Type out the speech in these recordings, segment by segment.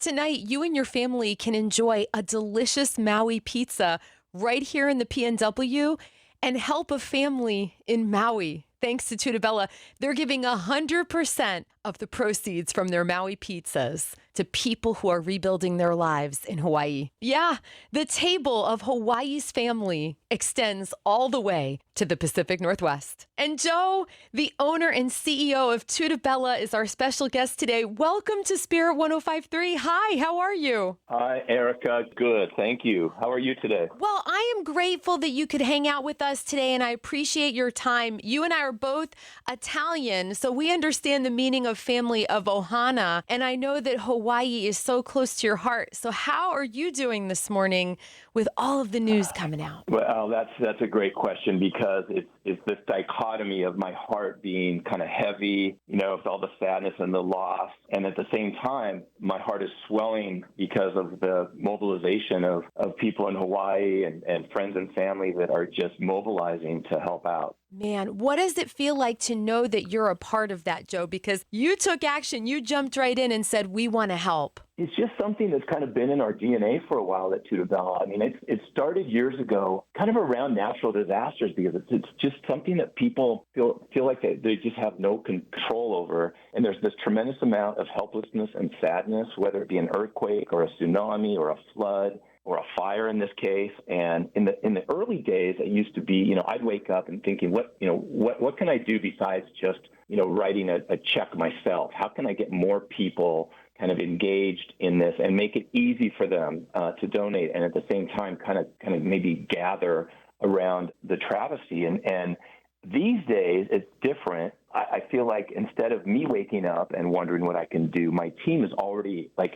Tonight, you and your family can enjoy a delicious Maui pizza right here in the PNW and help a family in Maui. Thanks to Tutabella, they're giving 100% of the proceeds from their Maui pizzas to people who are rebuilding their lives in Hawaii. Yeah, the table of Hawaii's family extends all the way to the Pacific Northwest. And Joe, the owner and CEO of Tutabella, is our special guest today. Welcome to Spirit 105.3. Hi, how are you? Hi, Erica. Good. Thank you. How are you today? Well, I am grateful that you could hang out with us today, and I appreciate your time. You and I are both Italian, so we understand the meaning of family of OHANA, and I know that Hawaii is so close to your heart. So how are you doing this morning with all of the news coming out? Well, that's a great question because it's this dichotomy of my heart being kind of heavy, with all the sadness and the loss. And at the same time, my heart is swelling because of the mobilization of people in Hawaii and friends and family that are just mobilizing to help out. Man, what does it feel like to know that you're a part of that, Joe? Because you took action. You jumped right in and said, we want to help. It's just something that's kind of been in our DNA for a while at Tutabella. I mean, it started years ago, kind of around natural disasters, because it's just something that people feel like they just have no control over. And there's this tremendous amount of helplessness and sadness, whether it be an earthquake or a tsunami or a flood or a fire in this case. And in the early days, it used to be, I'd wake up and thinking, what can I do besides just, writing a check myself? How can I get more people kind of engaged in this and make it easy for them to donate, and at the same time kind of maybe gather around the travesty. And these days it's different. I feel like instead of me waking up and wondering what I can do, my team is already I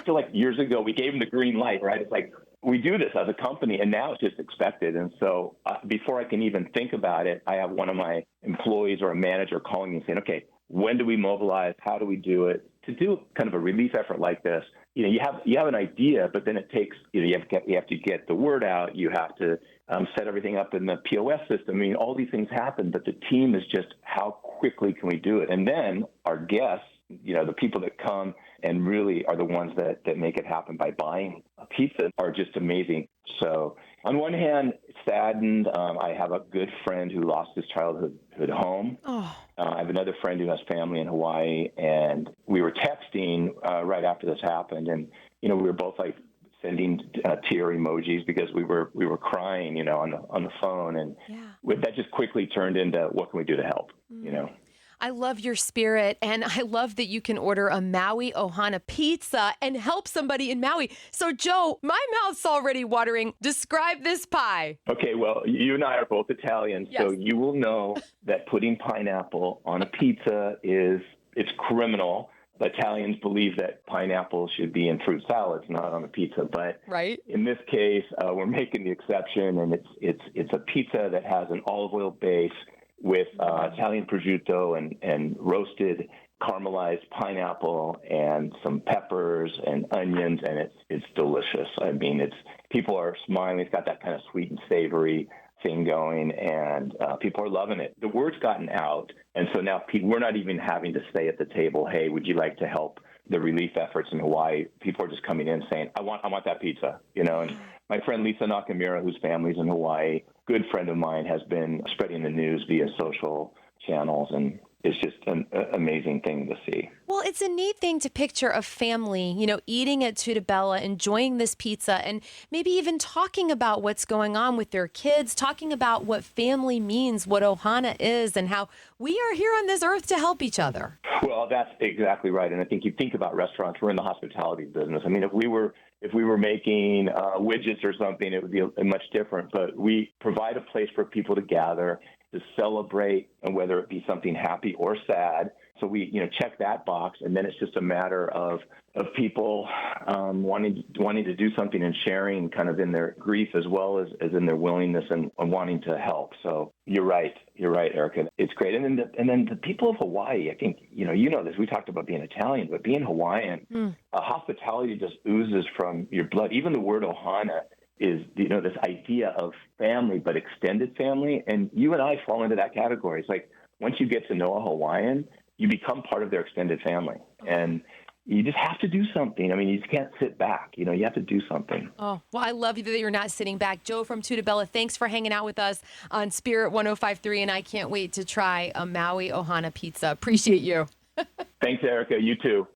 feel like years ago we gave them the green light, right? It's like we do this as a company, and now it's just expected. And so before I can even think about it, I have one of my employees or a manager calling me and saying, okay, when do we mobilize? How do we do it? To do kind of a relief effort like this, you have an idea, but then it takes, you have to get the word out. You have to set everything up in the POS system. I mean, all these things happen, but the team is just how quickly can we do it? And then our guests, the people that come and really are the ones that make it happen by buying a pizza are just amazing. So on one hand, saddened. I have a good friend who lost his childhood home. Oh. I have another friend who has family in Hawaii, and we were texting right after this happened, and we were both like sending tear emojis because we were crying, on the phone, and that just quickly turned into what can we do to help, I love your spirit, and I love that you can order a Maui OHANA pizza and help somebody in Maui. So, Joe, my mouth's already watering. Describe this pie. Okay, well, you and I are both Italian, yes. So you will know that putting pineapple on a pizza it's criminal. Italians believe that pineapple should be in fruit salads, not on a pizza. But right. In this case, we're making the exception, and it's a pizza that has an olive oil base with Italian prosciutto and roasted caramelized pineapple and some peppers and onions, and it's delicious. I mean, people are smiling. It's got that kind of sweet and savory thing going, and people are loving it. The word's gotten out, and so now we're not even having to say at the table, "Hey, would you like to help the relief efforts in Hawaii?" People are just coming in saying, "I want that pizza," And my friend Lisa Nakamura, whose family's in Hawaii, good friend of mine, has been spreading the news via social channels, and it's just an amazing thing to see. Well, it's a neat thing to picture a family, eating at Tutabella, enjoying this pizza, and maybe even talking about what's going on with their kids, talking about what family means, what OHANA is, and how we are here on this earth to help each other. Well, that's exactly right. And I think you think about restaurants, we're in the hospitality business. I mean, if we were making widgets or something, it would be much different. But we provide a place for people to gather, to celebrate, and whether it be something happy or sad. So we, check that box, and then it's just a matter of people wanting to do something and sharing kind of in their grief as well as in their willingness and wanting to help. So you're right, Erica. It's great. And then the people of Hawaii, I think, you know this, we talked about being Italian, but being Hawaiian, hospitality just oozes from your blood. Even the word ohana is, this idea of family, but extended family. And you and I fall into that category. It's like once you get to know a Hawaiian, you become part of their extended family. And you just have to do something. I mean, you just can't sit back. You know, you have to do something. Oh, well, I love you that you're not sitting back. Joe from Tutabella, thanks for hanging out with us on Spirit 105.3, and I can't wait to try a Maui Ohana pizza. Appreciate you. Thanks, Erica. You too.